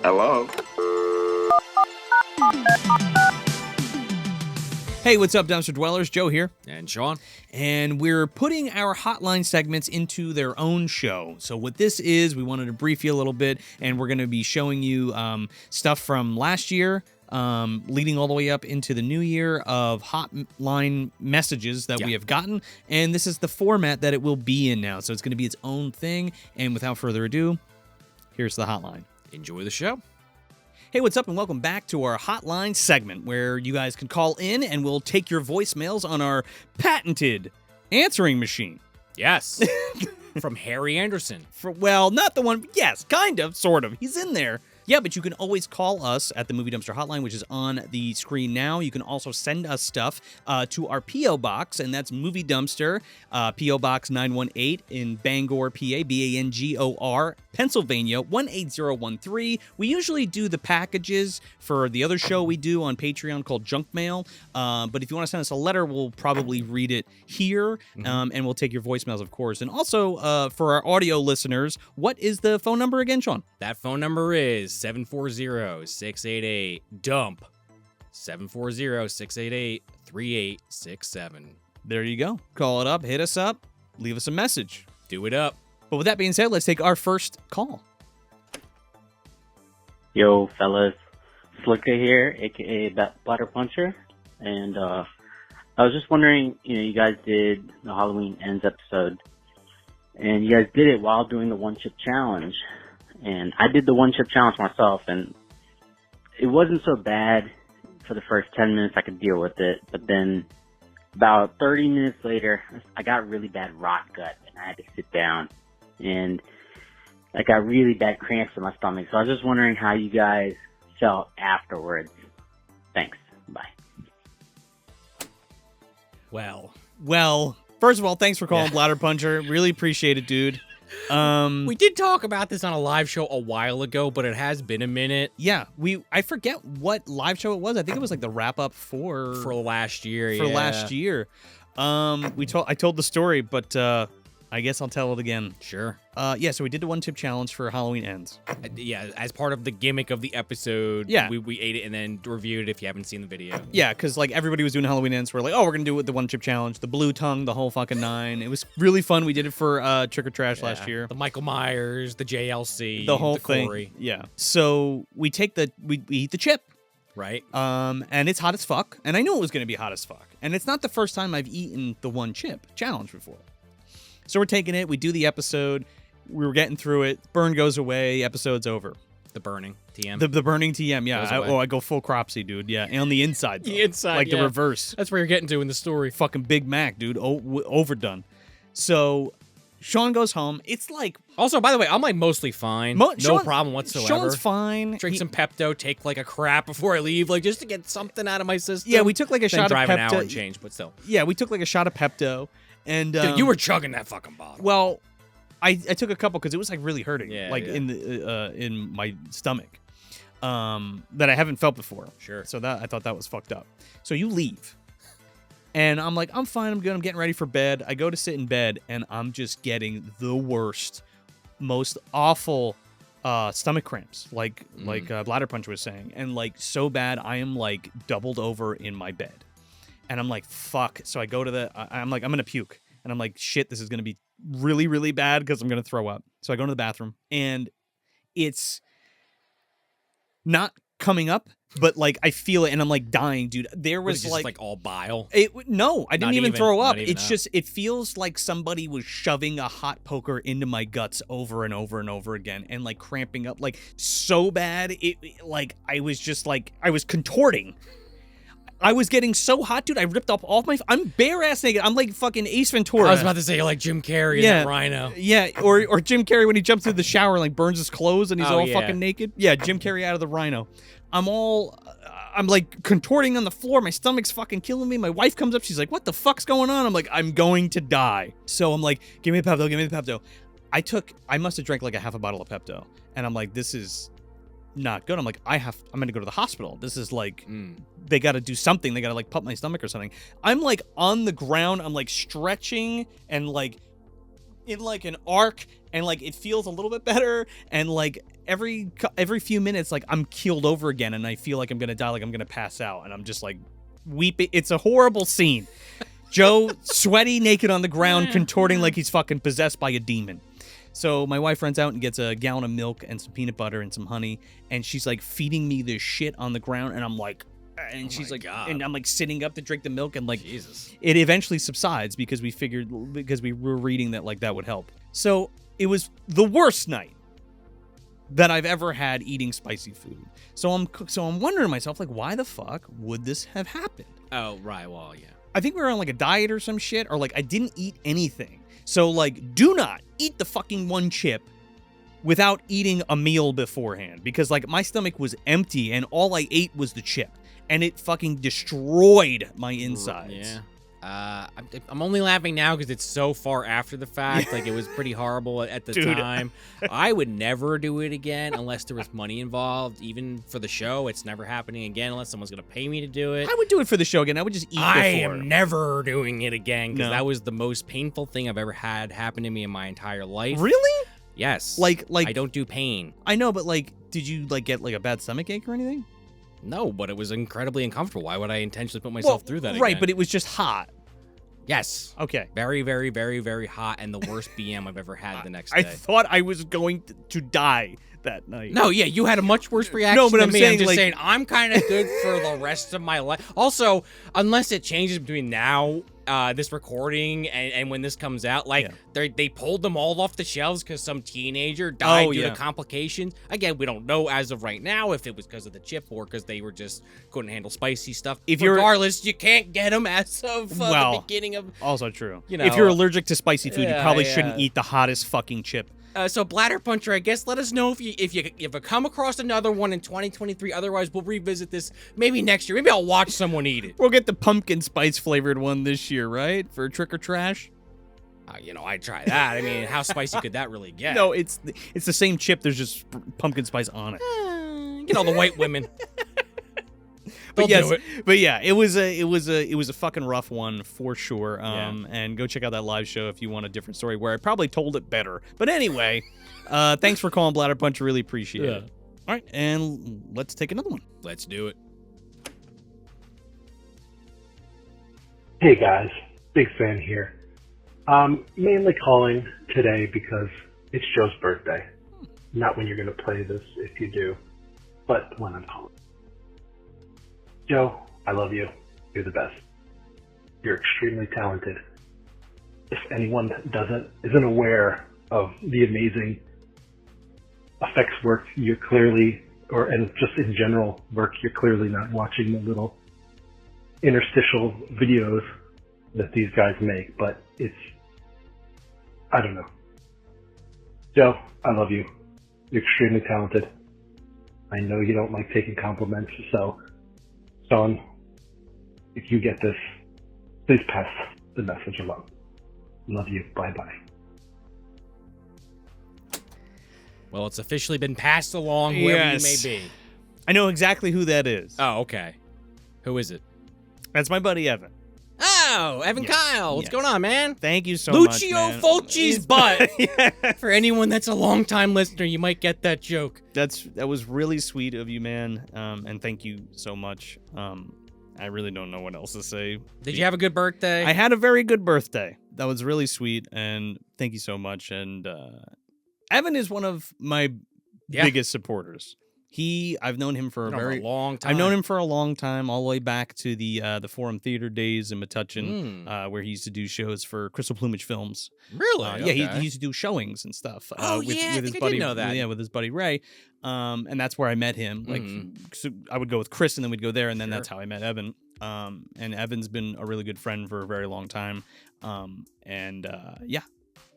Hello? Hey, what's up, Dumpster Dwellers? Joe here. And Sean. And we're putting our hotline segments into their own show. So what this is, we wanted to brief you a little bit, and we're going to be showing you stuff from last year, leading all the way up into the new year of hotline messages that we have gotten. And this is the format that it will be in now. So it's going to be its own thing. And without further ado, here's the hotline. Enjoy the show. Hey, what's up, and welcome back to our hotline segment where you guys can call in and we'll take your voicemails on our patented answering machine. Yes. From Harry Anderson. Well, not the one, yes, kind of, sort of. He's in there. Yeah, but you can always call us at the Movie Dumpster Hotline, which is on the screen now. You can also send us stuff to our P.O. Box, and that's Movie Dumpster, P.O. Box 918 in Bangor, PA, Bangor, Pennsylvania, 18013. We usually do the packages for the other show we do on Patreon called Junk Mail, but if you want to send us a letter, we'll probably read it here, and we'll take your voicemails, of course. And also, for our audio listeners, what is the phone number again, Sean? That phone number is 740-688-DUMP. 740-688-3867. There you go. Call it up, hit us up, leave us a message. Do it up. But with that being said, let's take our first call. Yo, fellas. Slicka here, a.k.a. Splatter Puncher. And I was just wondering, you guys did the Halloween Ends episode. And you guys did it while doing the one-chip challenge. And I did the one-chip challenge myself, and it wasn't so bad for the first 10 minutes. I could deal with it. But then about 30 minutes later, I got really bad rot gut, and I had to sit down. And I got really bad cramps in my stomach. So I was just wondering how you guys felt afterwards. Thanks. Bye. Well, first of all, thanks for calling Bladder Puncher. Really appreciate it, dude. we did talk about this on a live show a while ago, but it has been a minute. Yeah, I forget what live show it was. I think it was like the wrap up for last year. Last year. I told the story, but I guess I'll tell it again. Sure. So we did the one-chip challenge for Halloween Ends. As part of the gimmick of the episode, we ate it and then reviewed it if you haven't seen the video. Yeah, because like everybody was doing Halloween Ends. We're like, oh, we're going to do it with the one-chip challenge, the blue tongue, the whole fucking nine. It was really fun. We did it for Trick or Trash last year. The Michael Myers, the JLC, the whole thing. Corey. Yeah. So we eat the chip. Right. And it's hot as fuck. And I knew it was going to be hot as fuck. And it's not the first time I've eaten the one chip challenge before. So we're taking it. We do the episode. We were getting through it. Burn goes away. Episode's over. The burning TM. The burning TM. Yeah. I go full cropsy, dude. Yeah. And on the inside. Though. The inside. Like the reverse. That's where you're getting to in the story. Fucking Big Mac, dude. Overdone. So Sean goes home. It's like. Also, by the way, I'm like mostly fine. No problem whatsoever. Sean's fine. Drink some Pepto. Take like a crap before I leave, like just to get something out of my system. Yeah, we took like a shot of Pepto. Drive an hour and change, but still. Yeah, we took like a shot of Pepto. And dude, you were chugging that fucking bottle. Well, I took a couple because it was like really hurting, in my stomach, that I haven't felt before. Sure. So I thought that was fucked up. So you leave, and I'm like, I'm fine, I'm good, I'm getting ready for bed. I go to sit in bed, and I'm just getting the worst, most awful stomach cramps, like Bladder Punch was saying, and like so bad I am like doubled over in my bed. And I'm like, fuck. So I go to I'm like, I'm going to puke. And I'm like, shit, this is going to be really, really bad because I'm going to throw up. So I go into the bathroom and it's not coming up, but like I feel it and I'm like dying, dude. There was just like all bile. No, I didn't even throw up. It's just, it feels like somebody was shoving a hot poker into my guts over and over and over again and like cramping up like so bad. I was contorting. I was getting so hot, dude. I ripped off all my. I'm bare ass naked. I'm like fucking Ace Ventura. I was about to say you're like Jim Carrey in that Rhino. Yeah, or Jim Carrey when he jumps through the shower and like burns his clothes and he's all fucking naked. Yeah, Jim Carrey out of the Rhino. I'm like contorting on the floor. My stomach's fucking killing me. My wife comes up. She's like, "What the fuck's going on?" I'm like, "I'm going to die." So I'm like, "Give me the Pepto. Give me the Pepto." I must have drank like a half a bottle of Pepto, and I'm like, "This is not good." I'm like, I'm gonna go to the hospital. This is like, they gotta do something. They gotta like pump my stomach or something. I'm like on the ground. I'm like stretching and like in like an arc, and like it feels a little bit better, and like every few minutes, like I'm keeled over again, and I feel like I'm gonna die, like I'm gonna pass out, and I'm just like weeping. It's a horrible scene. Joe, sweaty, naked on the ground, contorting like he's fucking possessed by a demon. So my wife runs out and gets a gallon of milk and some peanut butter and some honey, and she's like feeding me this shit on the ground, and I'm like, and she's like, God. And I'm like sitting up to drink the milk, and like, Jesus. It eventually subsides because we were reading that like that would help. So it was the worst night that I've ever had eating spicy food. So I'm wondering to myself, like, why the fuck would this have happened? Oh, right. Well, yeah. I think we were on like a diet or some shit, or like I didn't eat anything. So like, do not eat the fucking one chip without eating a meal beforehand, because like my stomach was empty and all I ate was the chip, and it fucking destroyed my insides. Yeah. I'm only laughing now because it's so far after the fact. Like, it was pretty horrible at the time. I would never do it again unless there was money involved. Even for the show, it's never happening again unless someone's going to pay me to do it. I would do it for the show again. I would just eat before. I am never doing it again because that was the most painful thing I've ever had happen to me in my entire life. Really? Yes. Like I don't do pain. I know, but like, did you like get like a bad stomach ache or anything? No, but it was incredibly uncomfortable. Why would I intentionally put myself through that again? Right, but it was just hot. Yes. Okay. Very, very, very, very hot, and the worst BM I've ever had the next day. I thought I was going to die that night. No, yeah, you had a much worse reaction. No, but than me. I'm just like, saying I'm kind of good for the rest of my life. Also, unless it changes between now, this recording, and when this comes out, like they pulled them all off the shelves because some teenager died due to complications. Again, we don't know as of right now if it was because of the chip or because they were just couldn't handle spicy stuff. Regardless, you can't get them as of the beginning of. Also true. You know, if you're allergic to spicy food, you probably shouldn't eat the hottest fucking chip. So Bladder Puncher, I guess let us know if you come across another one in 2023. Otherwise, we'll revisit this maybe next year. Maybe I'll watch someone eat it. We'll get the pumpkin spice flavored one this year, right? For Trick or Trash. I'd try that. I mean, how spicy could that really get? No, it's the same chip. There's just pumpkin spice on it. Get all the white women. But yeah, it was a fucking rough one for sure. And go check out that live show if you want a different story where I probably told it better. But anyway, thanks for calling Bladder Puncher. Really appreciate it. All right, and let's take another one. Let's do it. Hey guys, big fan here. Mainly calling today because it's Joe's birthday. Not when you're going to play this, if you do, but when I'm calling. Joe, I love you. You're the best. You're extremely talented. If anyone isn't aware of the amazing effects work you're clearly, and just in general work, you're clearly not watching the little interstitial videos that these guys make, but I don't know. Joe, I love you. You're extremely talented. I know you don't like taking compliments, so Son, if you get this, please pass the message along. Love you. Bye-bye. Well, it's officially been passed along wherever you may be. I know exactly who that is. Oh, okay. Who is it? That's my buddy Evan. Oh, Evan Kyle. What's going on, man? Thank you so much, Lucio Fulci's butt. For anyone that's a long-time listener, you might get that joke. That was really sweet of you, man. And thank you so much. I really don't know what else to say. Did you have a good birthday? I had a very good birthday. That was really sweet, and thank you so much. And Evan is one of my biggest supporters. I've known him for a very long time. I've known him for a long time, all the way back to the Forum Theater days in Metuchen, where he used to do shows for Crystal Plumage Films. Really? Yeah, he used to do showings and stuff. With his buddy, did know that. Yeah, with his buddy Ray. And that's where I met him. Like, so I would go with Chris, and then we'd go there, and then that's how I met Evan. And Evan's been a really good friend for a very long time.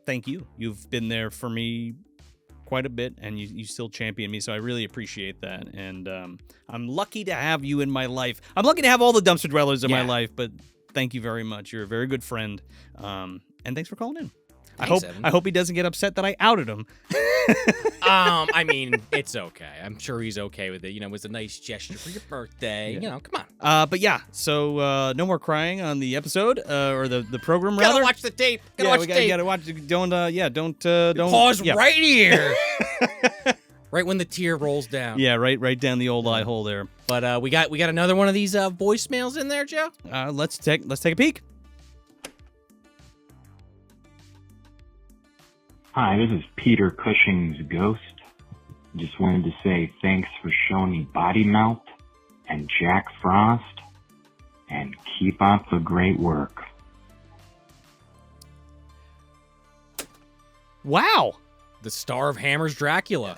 Thank you. You've been there for me quite a bit, and you still champion me, so I really appreciate that. And I'm lucky to have you in my life. I'm lucky to have all the dumpster dwellers in my life, but thank you very much. You're a very good friend, and thanks for calling in. Thanks, Evan. I hope he doesn't get upset that I outed him. I mean, it's okay. I'm sure he's okay with it. You know, it was a nice gesture for your birthday. Yeah. You know, come on. But yeah, so no more crying on the episode or the program rather. Gotta watch the tape. Gotta watch the tape. Don't Pause yeah. right here. Right when the tear rolls down. Yeah, right down the old eye hole there. But we got another one of these voicemails in there, Joe. Let's take a peek. Hi, this is Peter Cushing's ghost. Just wanted to say thanks for showing me Body Melt and Jack Frost, and keep up the great work. Wow. The star of Hammer's Dracula.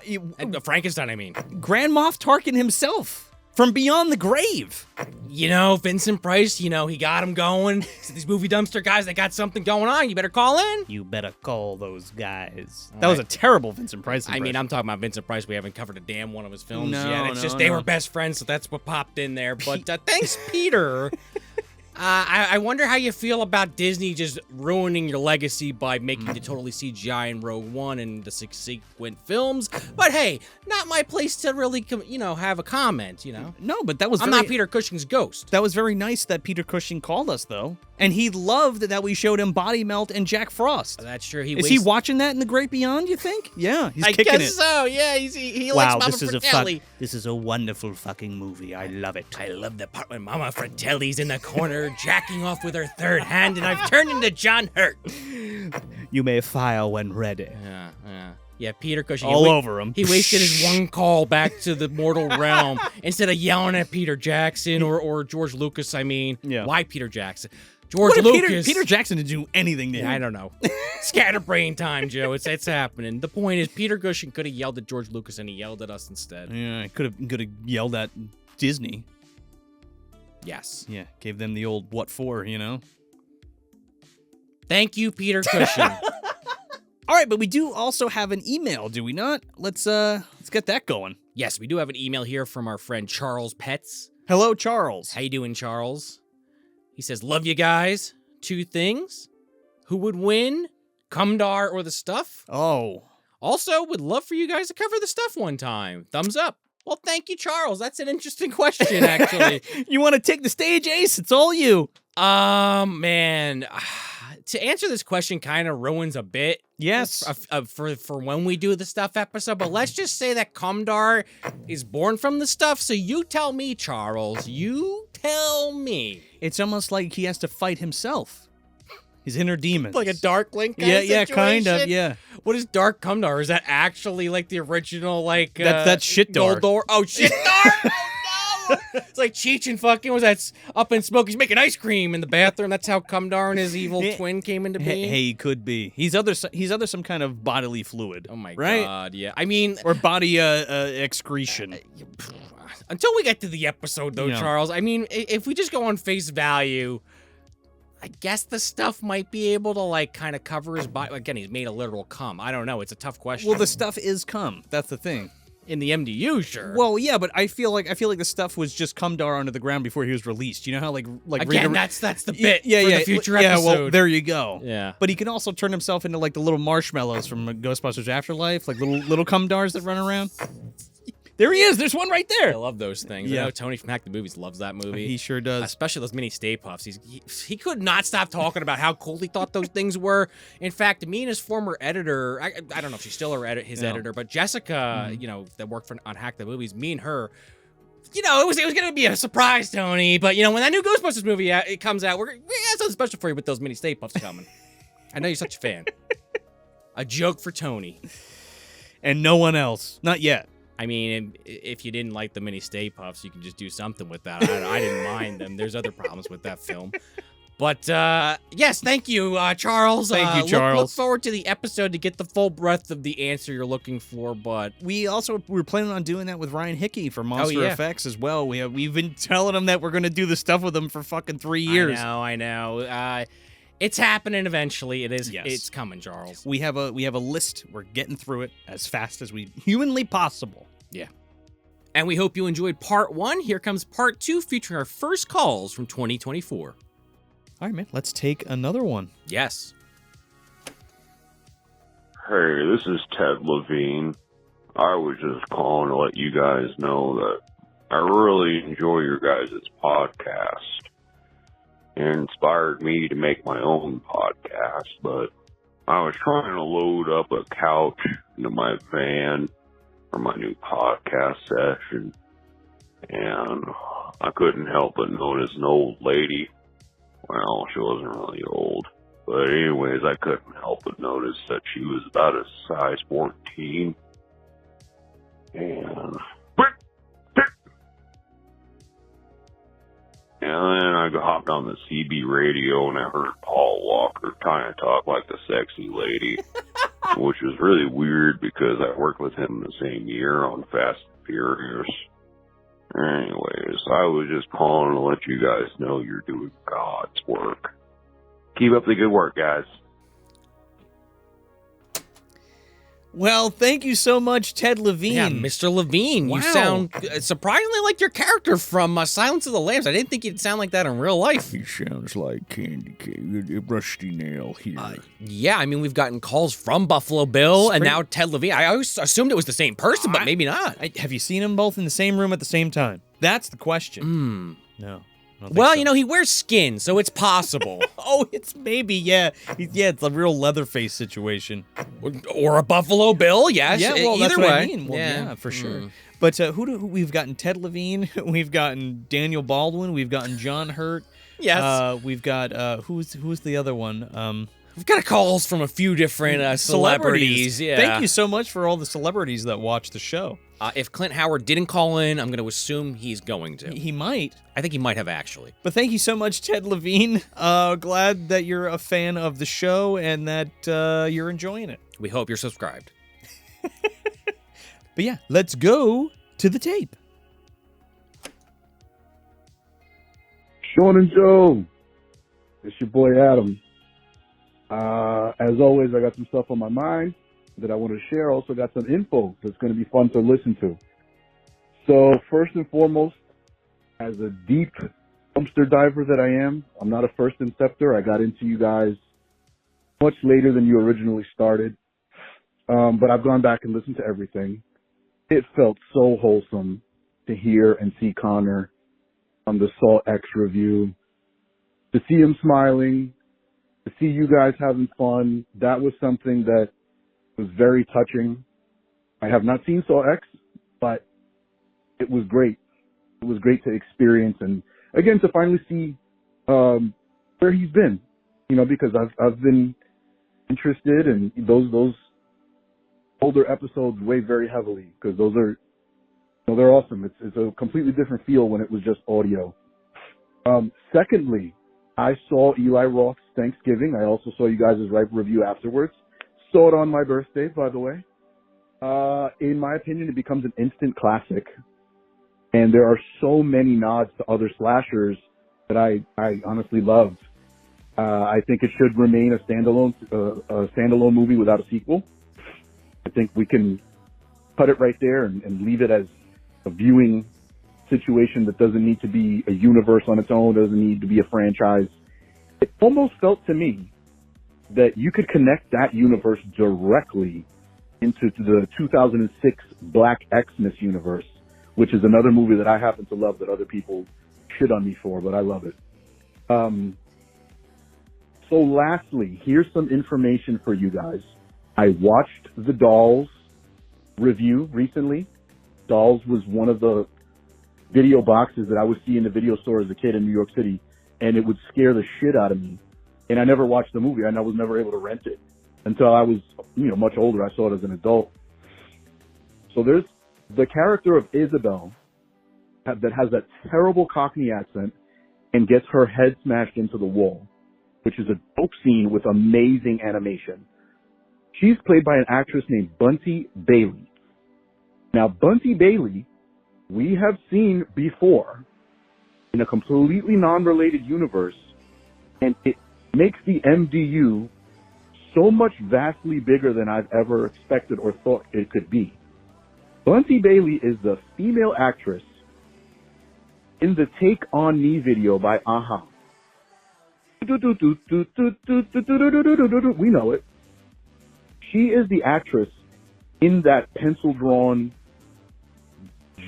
Frankenstein, I mean. Grand Moff Tarkin himself. From beyond the grave. You know, Vincent Price, you know, he got him going. So these movie dumpster guys, they got something going on. You better call in. You better call those guys. That was a terrible Vincent Price impression. I mean, I'm talking about Vincent Price. We haven't covered a damn one of his films No, yet. It's just they were best friends, so that's what popped in there. But thanks, Peter. I wonder how you feel about Disney just ruining your legacy by making you totally CGI in Rogue One and the subsequent films. But hey, not my place to really, have a comment, No, but that was I'm not Peter Cushing's ghost. That was very nice that Peter Cushing called us, though. And he loved that we showed him Body Melt and Jack Frost. That's true. Is he watching that in the Great Beyond, you think? Yeah, he's kicking it. I guess so, yeah. He likes Mama Fratelli. This is a wonderful fucking movie. I love it. I love the part when Mama Fratelli's in the corner jacking off with her third hand and I've turned into John Hurt. You may fire when ready. Yeah, Peter Cushing. All over him. He wasted his one call back to the mortal realm instead of yelling at Peter Jackson or George Lucas, I mean. Yeah. Why Peter Jackson? George Lucas. Peter Jackson didn't do anything to him. I don't know. Scatterbrain time, Joe. It's happening. The point is, Peter Cushing could have yelled at George Lucas, and he yelled at us instead. Yeah, he could have yelled at Disney. Yes. Yeah, gave them the old what for, Thank you, Peter Cushing. All right, but we do also have an email, do we not? Let's get that going. Yes, we do have an email here from our friend Charles Petts. Hello, Charles. How you doing, Charles? He says, love you guys. 2 things. Who would win? Cumdar or the stuff? Oh. Also, would love for you guys to cover the stuff one time. Thumbs up. Well, thank you, Charles. That's an interesting question, actually. You want to take the stage, Ace? It's all you. Man. To answer this question kind of ruins a bit. Yes. For when we do the stuff episode. But let's just say that Cumdar is born from the stuff. So you tell me, Charles. You tell me. It's almost like he has to fight himself. His inner demons. Like a Dark Link kind of situation? Yeah, kind of, yeah. What is Dark Cumdar? Is that actually like the original, like... That's Shit Dark. Oh, Shit Dark! Oh, no! It's like Cheech and fucking, was that Up in Smoke? He's making ice cream in the bathroom. That's how Cumdar and his evil twin came into being? Hey, he could be. He's other some kind of bodily fluid. Oh my right? God, yeah. I mean... Or body excretion. Until we get to the episode, though, Charles, I mean, if we just go on face value... I guess the stuff might be able to, like, kind of cover his body. Again, he's made a literal cum. I don't know. It's a tough question. Well, the stuff is cum. That's the thing. In the MDU, sure. Well, yeah, but I feel like the stuff was just Cumdar under the ground before he was released. You know how, like again, that's the bit for the future episode. Yeah, well, there you go. Yeah. But he can also turn himself into, like, the little marshmallows from Ghostbusters Afterlife, like little Cumdars that run around. There he is. There's one right there. I love those things. Yeah. I know Tony from Hack the Movies loves that movie. He sure does. Especially those mini Stay Puffs. He could not stop talking about how cool he thought those things were. In fact, me and his former editor, I don't know if she's still his editor, but Jessica, that worked on Hack the Movies, me and her, it was going to be a surprise, Tony. But, when that new Ghostbusters movie it comes out, we got something special for you with those mini Stay Puffs coming. I know you're such a fan. A joke for Tony. And no one else. Not yet. I mean, if you didn't like the mini Stay Puffs, you can just do something with that. I didn't mind them. There's other problems with that film. But, yes, thank you, Charles. Thank you, Charles. Look forward to the episode to get the full breadth of the answer you're looking for, but... We're planning on doing that with Ryan Hickey for Monster Effects as well. We've been telling him that we're going to do the stuff with him for fucking 3 years. I know. It's happening eventually. It is. Yes. It's coming, Charles. We have a list. We're getting through it as fast as we humanly possible. Yeah. And we hope you enjoyed part 1. Here comes part 2, featuring our first calls from 2024. All right, man. Let's take another one. Yes. Hey, this is Ted Levine. I was just calling to let you guys know that I really enjoy your guys' podcast. It inspired me to make my own podcast, but I was trying to load up a couch into my van for my new podcast session, and I couldn't help but notice an old lady. Well, she wasn't really old, but anyways, I couldn't help but notice that she was about a size 14, and then I hopped on the CB radio and I heard Paul Walker kind of talk like the sexy lady, which was really weird because I worked with him the same year on Fast and Furious. Anyways, I was just calling to let you guys know you're doing God's work. Keep up the good work, guys. Well, thank you so much, Ted Levine. Yeah, Mr. Levine, Wow. you sound surprisingly like your character from Silence of the Lambs. I didn't think you'd sound like that in real life. He sounds like Candy Cane, Rusty Nail here. Yeah, I mean, we've gotten calls from Buffalo Bill and now Ted Levine. I always assumed it was the same person, but maybe not. Have you seen them both in the same room at the same time? That's the question. No. I don't think Well, so. you know, he wears skin, so it's possible. Oh, it's maybe, yeah. It's a real Leatherface situation. Or a Buffalo Bill, yes. Yeah, well, either that's way. what I mean. Well, yeah, for sure. But who we've gotten Ted Levine, we've gotten Daniel Baldwin, we've gotten John Hurt. Yes. We've got who's the other one? We've got calls from a few different celebrities. Yeah. Thank you so much for all the celebrities that watch the show. If Clint Howard didn't call in, I'm going to assume he's going to. He might. I think he might have actually. But thank you so much, Ted Levine. Glad that you're a fan of the show and that you're enjoying it. We hope you're subscribed. But yeah, let's go to the tape. Sean and Joe, it's your boy Adam. As always, I got some stuff on my mind that I want to share. Also got some info that's going to be fun to listen to. So first and foremost, as a deep dumpster diver that I am, I'm not a first inceptor. I got into you guys much later than you originally started. But I've gone back and listened to everything. It felt so wholesome to hear and see Connor on the Saw X review, to see him smiling, to see you guys having fun. That was something that was very touching. I have not seen Saw X, but it was great. It was great to experience and, again, to finally see where he's been, you know, because I've been interested in those older episodes weigh very heavily because those are, you know, they're awesome. It's a completely different feel when it was just audio. Secondly, I saw Eli Roth's Thanksgiving. I also saw you guys' Ripe review afterwards. Saw it on my birthday, by the way. In my opinion, it becomes an instant classic. And there are so many nods to other slashers that I honestly loved. I think it should remain a standalone movie without a sequel. I think we can cut it right there and leave it as a viewing situation that doesn't need to be a universe on its own, doesn't need to be a franchise. It almost felt to me that you could connect that universe directly into the 2006 Black Xmas universe, which is another movie that I happen to love that other people shit on me for, but I love it. So lastly, here's some information for you guys. I watched the Dolls review recently. Dolls was one of the video boxes that I would see in the video store as a kid in New York City, and it would scare the shit out of me. And I never watched the movie, and I was never able to rent it until I was, you know, much older. I saw it as an adult. So there's the character of Isabel that has that terrible Cockney accent and gets her head smashed into the wall, which is a dope scene with amazing animation. She's played by an actress named Bunty Bailey. Now, Bunty Bailey, we have seen before in a completely non-related universe, and it makes the MDU so much vastly bigger than I've ever expected or thought it could be. Bunty Bailey is the female actress in the Take On Me video by Aha. We know it. She is the actress in that pencil-drawn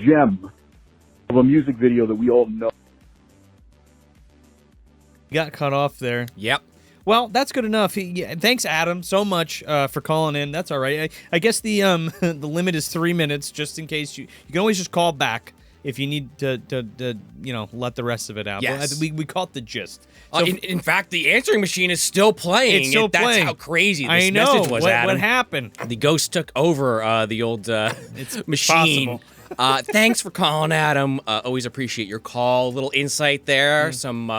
gem of a music video that we all know. Got cut off there. Yep. Well, that's good enough. Thanks, Adam, so much for calling in. That's all right. I guess the the limit is 3 minutes, just in case you can always just call back if you need to let the rest of it out. Yes. But we caught the gist. So in fact, the answering machine is still playing. It's still That's playing. how crazy this I know. message was, Adam. What happened? The ghost took over the old machine. Thanks for calling, Adam. Always appreciate your call. A little insight there. Some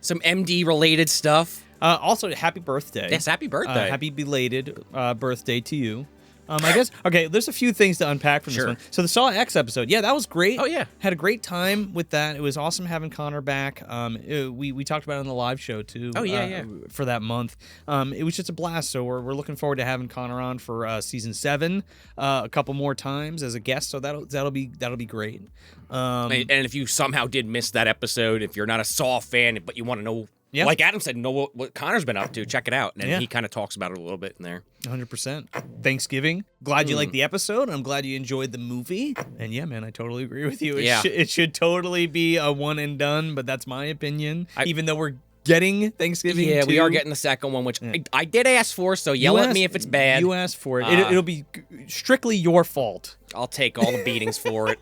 MD related stuff. Also, happy birthday. Yes, happy birthday. Happy belated birthday to you. I guess, okay, there's a few things to unpack from this one. So the Saw X episode, yeah, that was great. Oh, yeah. Had a great time with that. It was awesome having Connor back. We talked about it on the live show, too. Oh, yeah. For that month. It was just a blast, so we're looking forward to having Connor on for season 7 a couple more times as a guest, so that'll be great. And if you somehow did miss that episode, if you're not a Saw fan, but you want to know, like Adam said, know what Connor's been up to, check it out. And he kind of talks about it a little bit in there. 100%. Thanksgiving. Glad you liked the episode. I'm glad you enjoyed the movie. And yeah, man, I totally agree with you. It should totally be a one and done, but that's my opinion. Even though we're getting Thanksgiving too. We are getting the second one, which I did ask for, so yell at me if it's bad. You asked for it. It'll be strictly your fault. I'll take all the beatings for it.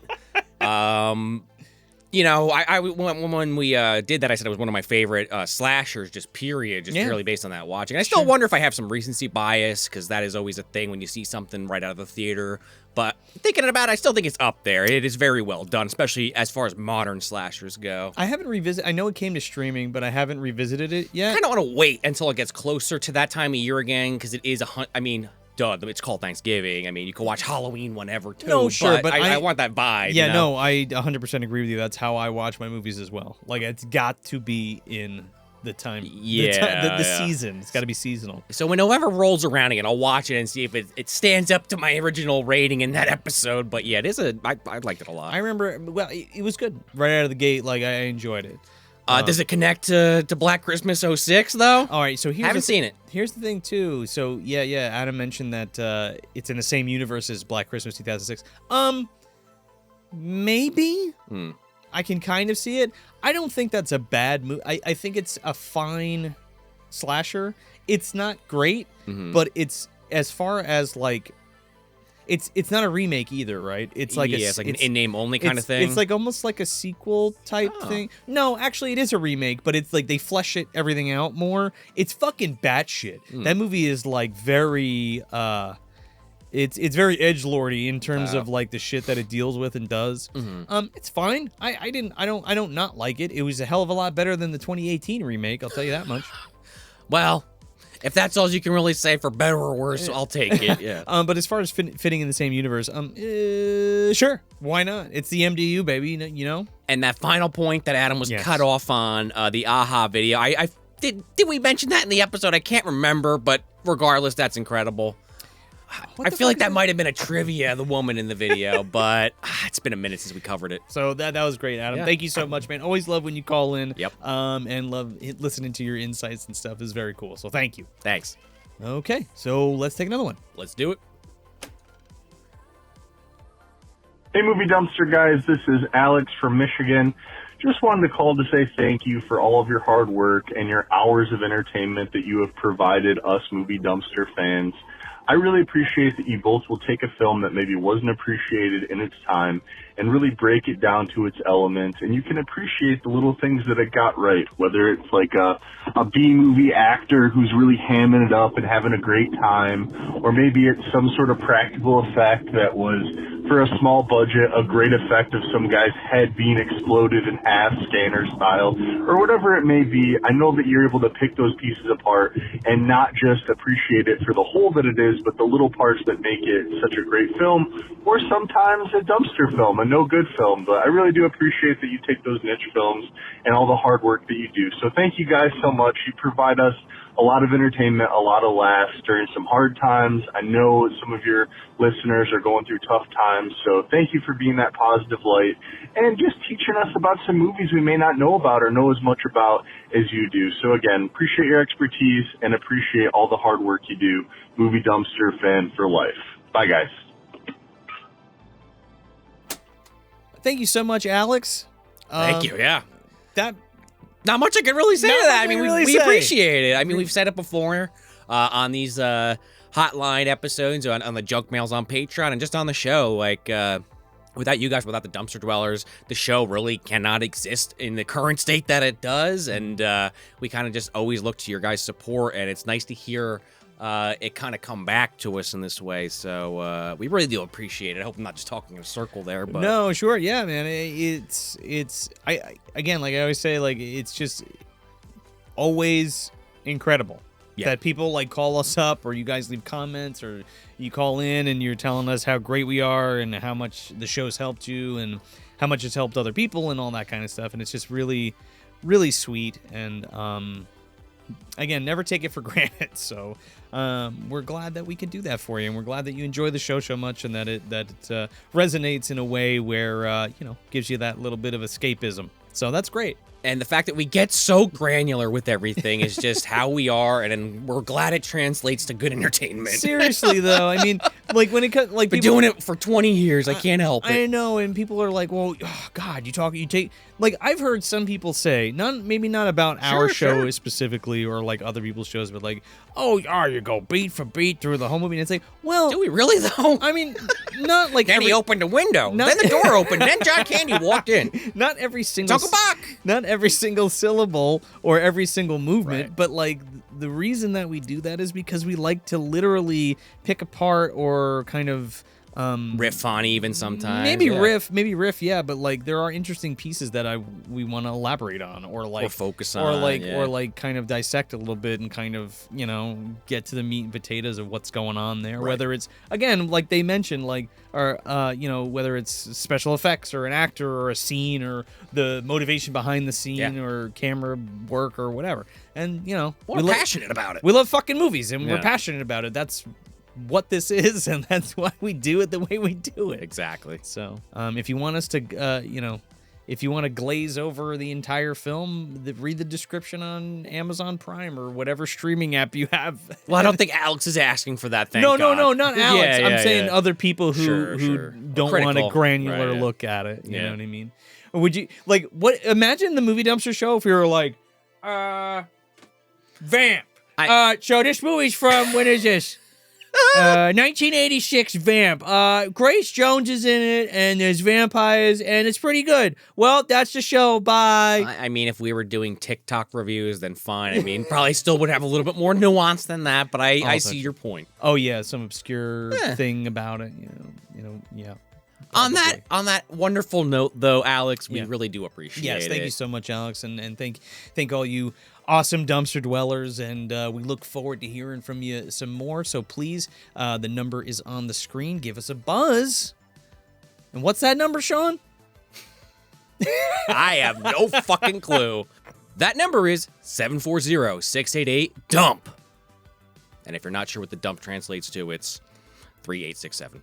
When we did that, I said it was one of my favorite slashers, just period, purely based on that watching. And I still wonder if I have some recency bias, because that is always a thing when you see something right out of the theater. But thinking about it, I still think it's up there. It is very well done, especially as far as modern slashers go. I haven't revisited. I know it came to streaming, but I haven't revisited it yet. I kind of want to wait until it gets closer to that time of year again, because it is it's called Thanksgiving. I mean, you can watch Halloween whenever, too. No, sure, but I want that vibe. Yeah, no, I 100% agree with you. That's how I watch my movies as well. Like, it's got to be in the time. The season. It's got to be seasonal. So when November rolls around again, I'll watch it and see if it stands up to my original rating in that episode. But yeah, I liked it a lot. I remember, it was good right out of the gate. Like, I enjoyed it. Does it connect to Black Christmas 06, though? All right, so haven't seen it. Here's the thing, too. So, yeah, Adam mentioned that it's in the same universe as Black Christmas 2006. Maybe? I can kind of see it. I don't think that's a bad movie. I think it's a fine slasher. It's not great, but it's, as far as, like, It's not a remake either, right? It's like it's like an in-name only kind of thing. It's like almost like a sequel type thing. No, actually, it is a remake, but it's like they flesh everything out more. It's fucking batshit. That movie is like very, it's very edgelordy in terms of like the shit that it deals with and does. It's fine. I don't not like it. It was a hell of a lot better than the 2018 remake. I'll tell you that much. Well, if that's all you can really say, for better or worse, I'll take it. Yeah. But as far as fitting in the same universe, sure, why not? It's the MDU, baby, you know. And that final point that Adam was cut off on the Aha video, I did we mention that in the episode? I can't remember, but regardless, that's incredible. I feel like that might have been a trivia, the woman in the video, but it's been a minute since we covered it. So that was great, Adam. Thank you so much, man. Always love when you call in. Yep. And love listening to your insights and stuff is very cool. So thank you. Thanks. Okay, so let's take another one. Let's do it. Hey, Movie Dumpster guys. This is Alex from Michigan. Just wanted to call to say thank you for all of your hard work and your hours of entertainment that you have provided us Movie Dumpster fans. I really appreciate that you both will take a film that maybe wasn't appreciated in its time and really break it down to its elements, and you can appreciate the little things that it got right, whether it's like a B-movie actor who's really hamming it up and having a great time, or maybe it's some sort of practical effect that was, for a small budget, a great effect of some guy's head being exploded in half, scanner style, or whatever it may be. I know that you're able to pick those pieces apart and not just appreciate it for the whole that it is, but the little parts that make it such a great film, or sometimes a dumpster film, a no good film. But I really do appreciate that you take those niche films and all the hard work that you do. So thank you guys so much. You provide us a lot of entertainment, a lot of laughs during some hard times. I know some of your listeners are going through tough times, so thank you for being that positive light and just teaching us about some movies we may not know about or know as much about as you do. So again, appreciate your expertise and appreciate all the hard work you do. Movie Dumpster fan for life. Bye, guys. Thank you so much, Alex. Thank you. Yeah. That not much I can really say to that. I mean, we appreciate it. I mean, we've said it before on these hotline episodes, on the junk mails on Patreon, and just on the show. Like, without you guys, without the Dumpster Dwellers, the show really cannot exist in the current state that it does. And we kind of just always look to your guys' support, and it's nice to hear it kind of come back to us in this way. So we really do appreciate it. I hope I'm not just talking in a circle there, but no, sure, yeah, man. It's again, like I always say, like it's just always incredible that people like call us up, or you guys leave comments, or you call in and you're telling us how great we are and how much the show's helped you and how much it's helped other people and all that kind of stuff. And it's just really, really sweet. And again, never take it for granted. So we're glad that we can do that for you, and we're glad that you enjoy the show so much, and that it resonates in a way where gives you that little bit of escapism. So that's great. And the fact that we get so granular with everything is just how we are, and we're glad it translates to good entertainment. Seriously, though, I mean, like when it comes, like been doing it for 20 years, I can't help it. I know, and people are like, "Well, oh, God, you take." Like I've heard some people say, maybe not about our show specifically, or like other people's shows, but like, "Oh, you go beat for beat through the whole movie," and it's like, well, do we really though? I mean, not like Candy opened the window, then the door opened, then John Candy walked in. Not every single not every single syllable or every single movement, but like the reason that we do that is because we like to literally pick apart or kind of riff on even sometimes. Maybe riff, yeah, but like there are interesting pieces that we want to elaborate on or focus on or like kind of dissect a little bit and kind of, get to the meat and potatoes of what's going on there. Right. Whether it's, again, like they mentioned, like, or whether it's special effects or an actor or a scene or the motivation behind the scene or camera work or whatever. And we're passionate about it. We love fucking movies, and we're passionate about it. That's what this is, and that's why we do it the way we do it. Exactly. So if you want us to if you want to glaze over the entire film, read the description on Amazon Prime or whatever streaming app you have. Well, I don't think Alex is asking for that. No, not Alex. I'm saying other people who don't want a granular look at it. You know what I mean? Or would you imagine the Movie Dumpster show if you were like, Vamp. So this movie's from, when is this? 1986 Vamp. Grace Jones is in it, and there's vampires, and it's pretty good. Well, that's the show. Bye. I mean, if we were doing TikTok reviews, then fine. I mean, probably still would have a little bit more nuance than that, but I see your point. Oh yeah, some obscure thing about it. Yeah. Probably. On that wonderful note, though, Alex, we really do appreciate it. Yes, thank you so much, Alex, and thank all you awesome dumpster dwellers, and we look forward to hearing from you some more. So please, the number is on the screen. Give us a buzz. And what's that number, Sean? I have no fucking clue. That number is 740-688-DUMP. And if you're not sure what the dump translates to, it's 3867.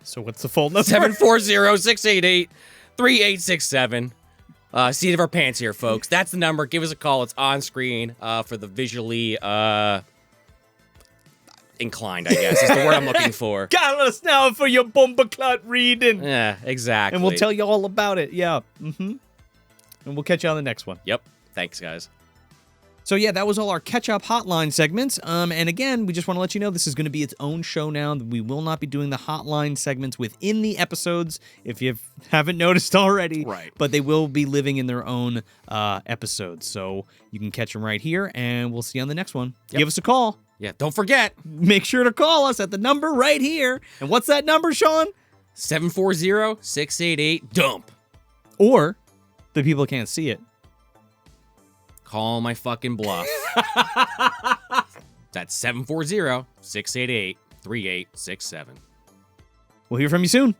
So what's the full number? 740-688-3867. Seat of our pants here, folks. That's the number. Give us a call. It's on screen for the visually inclined, I guess, is the word I'm looking for. Call us now for your bumper clot reading. Yeah, exactly. And we'll tell you all about it. Yeah. Mm-hmm. And we'll catch you on the next one. Yep. Thanks, guys. So yeah, that was all our catch-up hotline segments. And again, we just want to let you know this is going to be its own show now. We will not be doing the hotline segments within the episodes, if you haven't noticed already. Right. But they will be living in their own episodes. So you can catch them right here, and we'll see you on the next one. Yep. Give us a call. Yeah, don't forget. Make sure to call us at the number right here. And what's that number, Sean? 740-688-DUMP. Or, the people can't see it, call my fucking bluff. That's 740-688-3867. We'll hear from you soon.